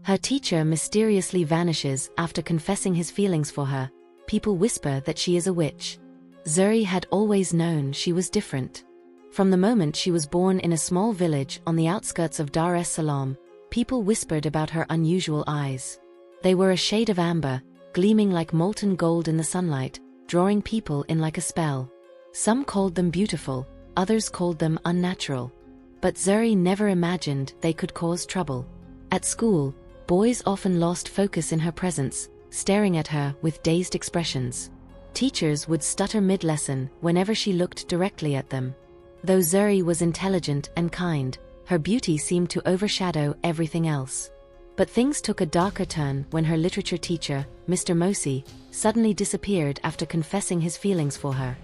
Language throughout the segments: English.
Her teacher mysteriously vanishes after confessing his feelings for her. People whisper that she is a witch. Zuri had always known she was different. From the moment she was born in a small village on the outskirts of Dar es Salaam, people whispered about her unusual eyes. They were a shade of amber, gleaming like molten gold in the sunlight, drawing people in like a spell. Some called them beautiful, others called them unnatural. But Zuri never imagined they could cause trouble. At school, boys often lost focus in her presence, staring at her with dazed expressions. Teachers would stutter mid-lesson whenever she looked directly at them. Though Zuri was intelligent and kind, her beauty seemed to overshadow everything else. But things took a darker turn when her literature teacher, Mr. Mosi, suddenly disappeared after confessing his feelings for her.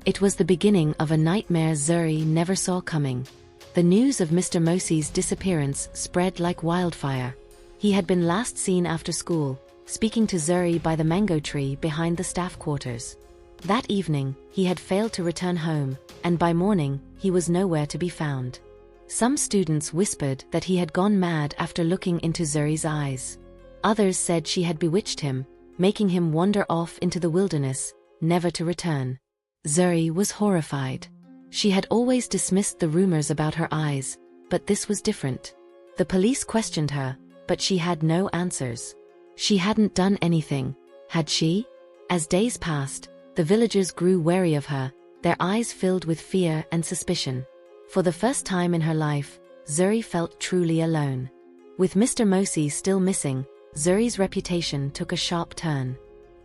It was the beginning of a nightmare Zuri never saw coming. The news of Mr. Mosi's disappearance spread like wildfire. He had been last seen after school, speaking to Zuri by the mango tree behind the staff quarters. That evening, he had failed to return home, and by morning, he was nowhere to be found. Some students whispered that he had gone mad after looking into Zuri's eyes. Others said she had bewitched him, making him wander off into the wilderness, never to return. Zuri was horrified. She had always dismissed the rumors about her eyes, but this was different. The police questioned her, but she had no answers. She hadn't done anything, had she? As days passed, the villagers grew wary of her, their eyes filled with fear and suspicion. For the first time in her life, Zuri felt truly alone. With Mr. Mosi still missing, Zuri's reputation took a sharp turn.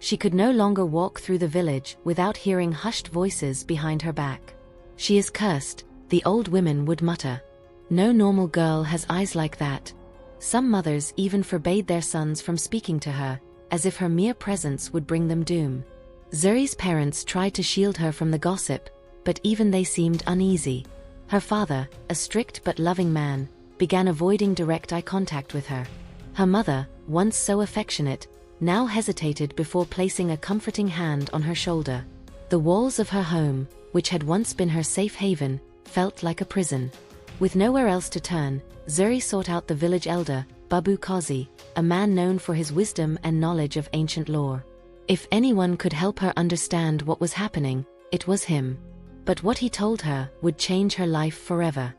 She could no longer walk through the village without hearing hushed voices behind her back. "She is cursed," the old women would mutter. "No normal girl has eyes like that." Some mothers even forbade their sons from speaking to her, as if her mere presence would bring them doom. Zuri's parents tried to shield her from the gossip, but even they seemed uneasy. Her father, a strict but loving man, began avoiding direct eye contact with her. Her mother, once so affectionate, now hesitated before placing a comforting hand on her shoulder. The walls of her home, which had once been her safe haven, felt like a prison. With nowhere else to turn, Zuri sought out the village elder, Babu Kazi, a man known for his wisdom and knowledge of ancient lore. If anyone could help her understand what was happening, it was him. But what he told her would change her life forever.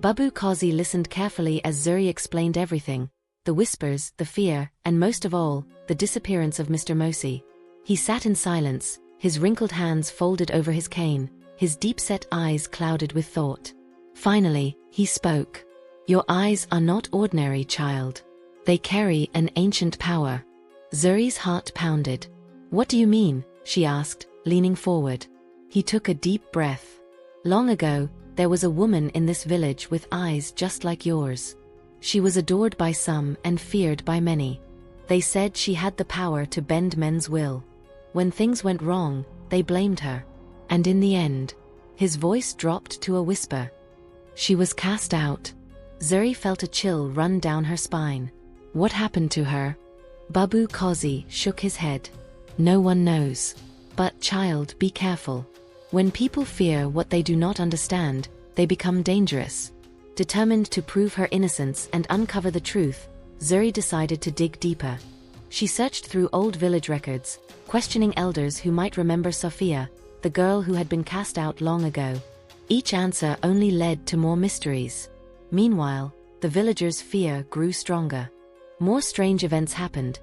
Babu Kazi listened carefully as Zuri explained everything: the whispers, the fear, and most of all, the disappearance of Mr. Mosi. He sat in silence, his wrinkled hands folded over his cane, his deep-set eyes clouded with thought. Finally, he spoke. "Your eyes are not ordinary, child. They carry an ancient power." Zuri's heart pounded. "What do you mean?" she asked, leaning forward. He took a deep breath. "Long ago, there was a woman in this village with eyes just like yours. She was adored by some and feared by many. They said she had the power to bend men's will. When things went wrong, they blamed her. And in the end," his voice dropped to a whisper, "she was cast out." Zuri felt a chill run down her spine. "What happened to her?" Babu Kazi shook his head. "No one knows. But child, be careful. When people fear what they do not understand, they become dangerous." Determined to prove her innocence and uncover the truth, Zuri decided to dig deeper. She searched through old village records, questioning elders who might remember Sophia, the girl who had been cast out long ago. Each answer only led to more mysteries. Meanwhile, the villagers' fear grew stronger. More strange events happened.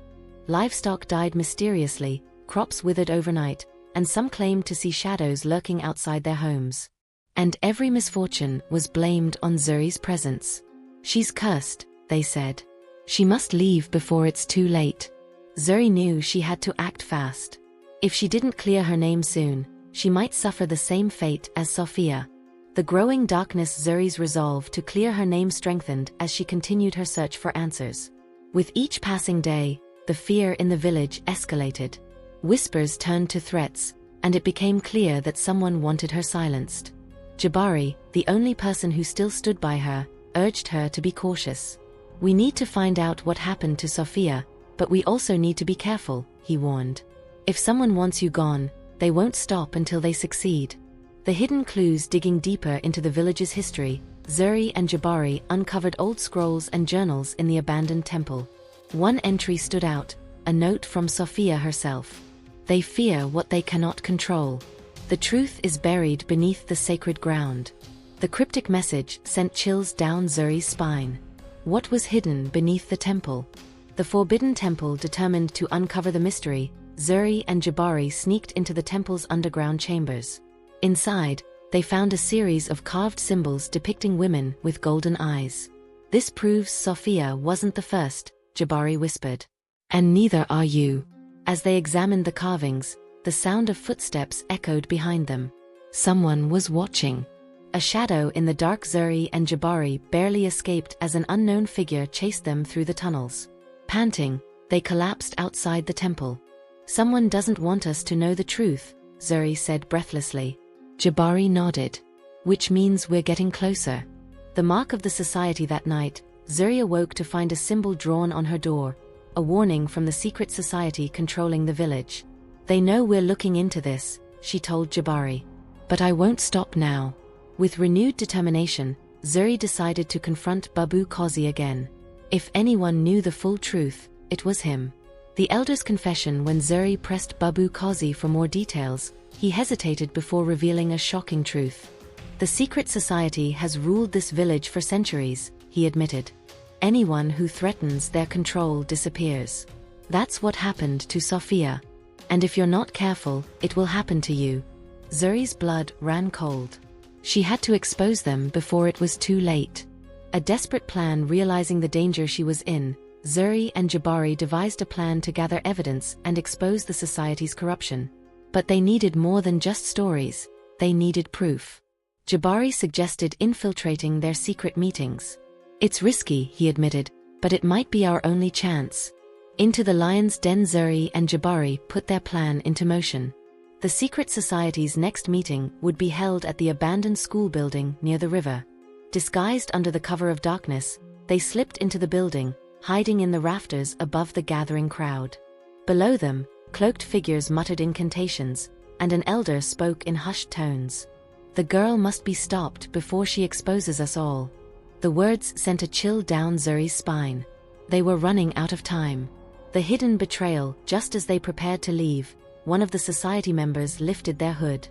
Livestock died mysteriously, crops withered overnight, and some claimed to see shadows lurking outside their homes. And every misfortune was blamed on Zuri's presence. "She's cursed," they said. "She must leave before it's too late." Zuri knew she had to act fast. If she didn't clear her name soon, she might suffer the same fate as Sophia. The growing darkness Zuri's resolve to clear her name strengthened as she continued her search for answers. With each passing day, the fear in the village escalated. Whispers turned to threats, and it became clear that someone wanted her silenced. Jabari, the only person who still stood by her, urged her to be cautious. "We need to find out what happened to Sophia, but we also need to be careful," he warned. "If someone wants you gone, they won't stop until they succeed." The hidden clues digging deeper into the village's history, Zuri and Jabari uncovered old scrolls and journals in the abandoned temple. One entry stood out, a note from Sophia herself. They fear what they cannot control. The truth is buried beneath the sacred ground. The cryptic message sent chills down Zuri's spine. What was hidden beneath the temple? The Forbidden Temple determined to uncover the mystery. Zuri and Jabari sneaked into the temple's underground chambers. Inside, they found a series of carved symbols depicting women with golden eyes. This proves Sophia wasn't the first, Jabari whispered. And neither are you. As they examined the carvings, the sound of footsteps echoed behind them. Someone was watching. A shadow in the dark. Zuri and Jabari barely escaped as an unknown figure chased them through the tunnels. Panting, they collapsed outside the temple. Someone doesn't want us to know the truth, Zuri said breathlessly. Jabari nodded. Which means we're getting closer. The mark of the society. That night, Zuri awoke to find a symbol drawn on her door, a warning from the secret society controlling the village. They know we're looking into this, she told Jabari. But I won't stop now. With renewed determination, Zuri decided to confront Babu Kozi again. If anyone knew the full truth, it was him. The elder's confession. When Zuri pressed Babu Kozi for more details, he hesitated before revealing a shocking truth. The secret society has ruled this village for centuries, he admitted. Anyone who threatens their control disappears. That's what happened to Sophia. And if you're not careful, it will happen to you. Zuri's blood ran cold. She had to expose them before it was too late. A desperate plan. Realizing the danger she was in, Zuri and Jabari devised a plan to gather evidence and expose the society's corruption. But they needed more than just stories, they needed proof. Jabari suggested infiltrating their secret meetings. It's risky, he admitted, but it might be our only chance. Into the lion's den. Zuri and Jabari put their plan into motion. The secret society's next meeting would be held at the abandoned school building near the river. Disguised under the cover of darkness, they slipped into the building, hiding in the rafters above the gathering crowd. Below them, cloaked figures muttered incantations, and an elder spoke in hushed tones. The girl must be stopped before she exposes us all. The words sent a chill down Zuri's spine. They were running out of time. The hidden betrayal. Just as they prepared to leave, one of the society members lifted their hood.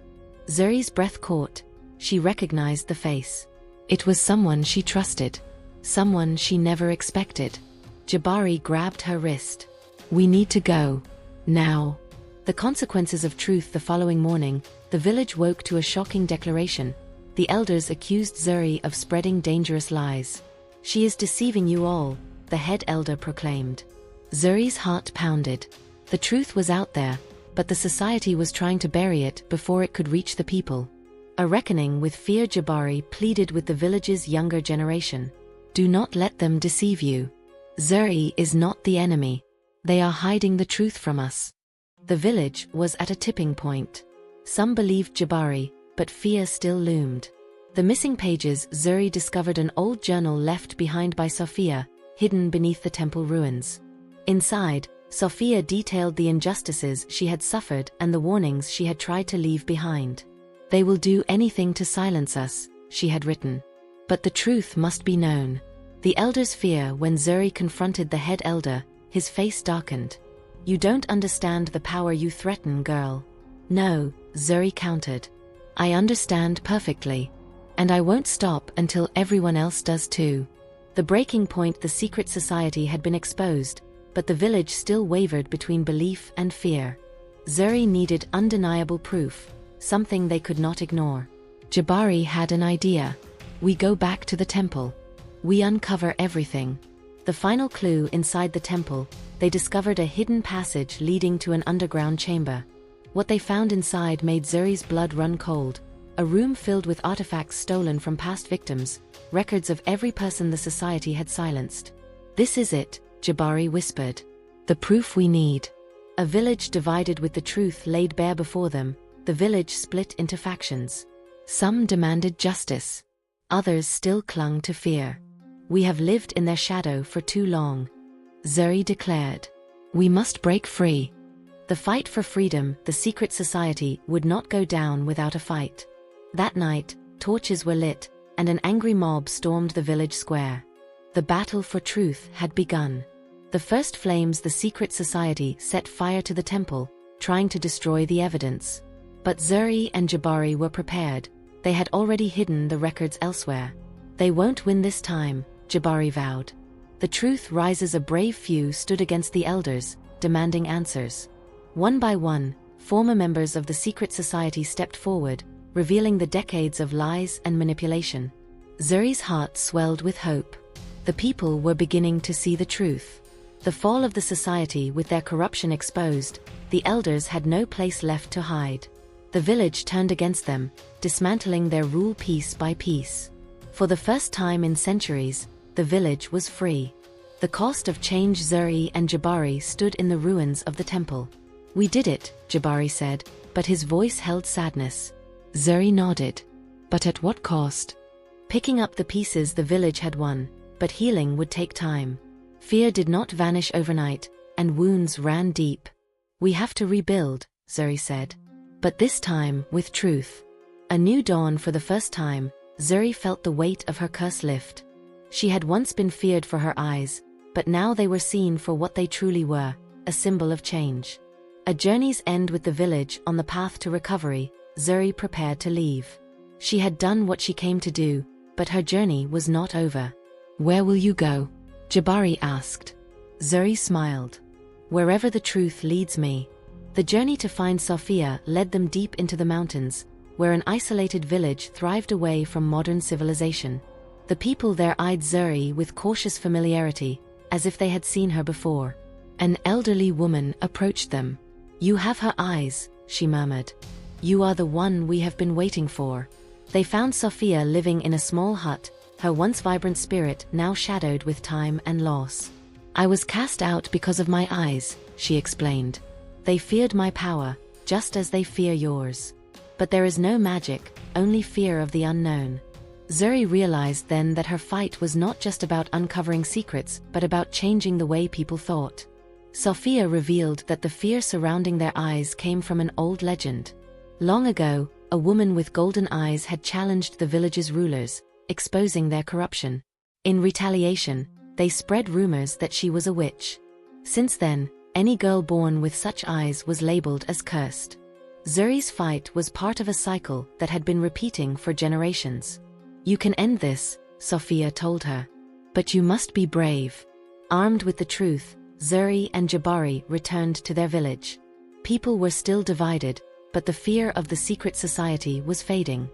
Zuri's breath caught. She recognized the face. It was someone she trusted. Someone she never expected. Jabari grabbed her wrist. We need to go. Now. The consequences of truth. The following morning, the village woke to a shocking declaration. The elders accused Zuri of spreading dangerous lies. She is deceiving you all, the head elder proclaimed. Zuri's heart pounded. The truth was out there, but the society was trying to bury it before it could reach the people. A reckoning with fear. Jabari pleaded with the village's younger generation. Do not let them deceive you. Zuri is not the enemy. They are hiding the truth from us. The village was at a tipping point. Some believed Jabari, but fear still loomed. The missing pages. Zuri discovered an old journal left behind by Sophia, hidden beneath the temple ruins. Inside, Sophia detailed the injustices she had suffered and the warnings she had tried to leave behind. They will do anything to silence us, she had written. But the truth must be known. The elders' fear. When Zuri confronted the head elder, his face darkened. You don't understand the power you threaten, girl. No, Zuri countered. I understand perfectly. And I won't stop until everyone else does too. The breaking point. The secret society had been exposed, but the village still wavered between belief and fear. Zuri needed undeniable proof, something they could not ignore. Jabari had an idea. We go back to the temple. We uncover everything. The final clue. Inside the temple, they discovered a hidden passage leading to an underground chamber. What they found inside made Zuri's blood run cold. A room filled with artifacts stolen from past victims, records of every person the society had silenced. This is it, Jabari whispered. The proof we need. A village divided. With the truth laid bare before them, the village split into factions. Some demanded justice. Others still clung to fear. We have lived in their shadow for too long, Zuri declared. We must break free. The fight for freedom. The secret society would not go down without a fight. That night, torches were lit, and an angry mob stormed the village square. The battle for truth had begun. The first flames, the secret society set fire to the temple, trying to destroy the evidence. But Zuri and Jabari were prepared. They had already hidden the records elsewhere. They won't win this time, Jabari vowed. The truth rises. A brave few stood against the elders, demanding answers. One by one, former members of the secret society stepped forward, revealing the decades of lies and manipulation. Zuri's heart swelled with hope. The people were beginning to see the truth. The fall of the society, with their corruption exposed, the elders had no place left to hide. The village turned against them, dismantling their rule piece by piece. For the first time in centuries, the village was free. The cost of change. Zuri and Jabari stood in the ruins of the temple. "We did it," Jabari said, but his voice held sadness. Zuri nodded. "But at what cost?" Picking up the pieces, the village had won, but healing would take time. Fear did not vanish overnight, and wounds ran deep. "We have to rebuild," Zuri said. But this time, with truth. A new dawn. For the first time, Zuri felt the weight of her curse lift. She had once been feared for her eyes, but now they were seen for what they truly were, a symbol of change. A journey's end. With the village on the path to recovery, Zuri prepared to leave. She had done what she came to do, but her journey was not over. "Where will you go?" Jabari asked. Zuri smiled. "Wherever the truth leads me." The journey to find Sophia led them deep into the mountains, where an isolated village thrived away from modern civilization. The people there eyed Zuri with cautious familiarity, as if they had seen her before. An elderly woman approached them. "You have her eyes," she murmured. "You are the one we have been waiting for." They found Sophia living in a small hut, her once vibrant spirit now shadowed with time and loss. "I was cast out because of my eyes," she explained. "They feared my power, just as they fear yours. But there is no magic, only fear of the unknown." Zuri realized then that her fight was not just about uncovering secrets, but about changing the way people thought. Sophia revealed that the fear surrounding their eyes came from an old legend. Long ago, a woman with golden eyes had challenged the village's rulers, exposing their corruption. In retaliation, they spread rumors that she was a witch. Since then, any girl born with such eyes was labeled as cursed. Zuri's fight was part of a cycle that had been repeating for generations. "You can end this," Sophia told her. "But you must be brave." Armed with the truth, Zuri and Jabari returned to their village. People were still divided, but the fear of the secret society was fading.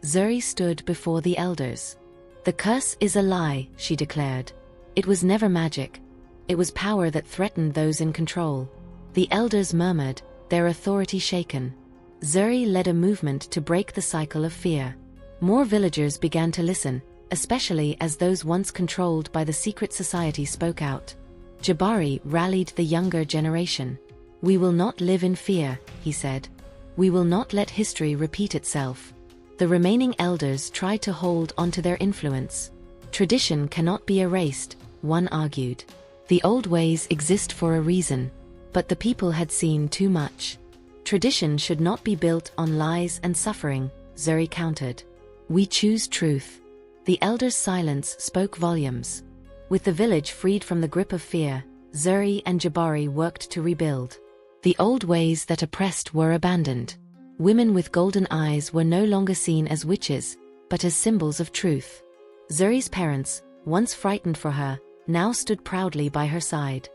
Zuri stood before the elders. "The curse is a lie," she declared. "It was never magic. It was power that threatened those in control." The elders murmured, their authority shaken. Zuri led a movement to break the cycle of fear. More villagers began to listen, especially as those once controlled by the secret society spoke out. Jabari rallied the younger generation. "We will not live in fear," he said. "We will not let history repeat itself." The remaining elders tried to hold onto their influence. "Tradition cannot be erased," one argued. "The old ways exist for a reason." But the people had seen too much. "Tradition should not be built on lies and suffering," Zuri countered. "We choose truth." The elders' silence spoke volumes. With the village freed from the grip of fear, Zuri and Jabari worked to rebuild. The old ways that oppressed were abandoned. Women with golden eyes were no longer seen as witches, but as symbols of truth. Zuri's parents, once frightened for her, now stood proudly by her side.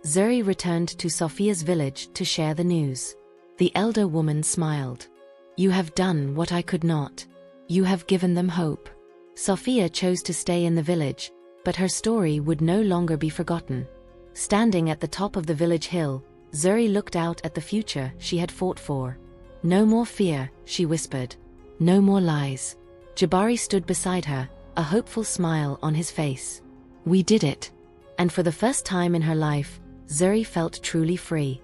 Zuri returned to Sophia's village to share the news. The elder woman smiled. "You have done what I could not. You have given them hope." Sophia chose to stay in the village, but her story would no longer be forgotten. Standing at the top of the village hill, Zuri looked out at the future she had fought for. "No more fear," she whispered. "No more lies." Jabari stood beside her, a hopeful smile on his face. "We did it." And for the first time in her life, Zuri felt truly free.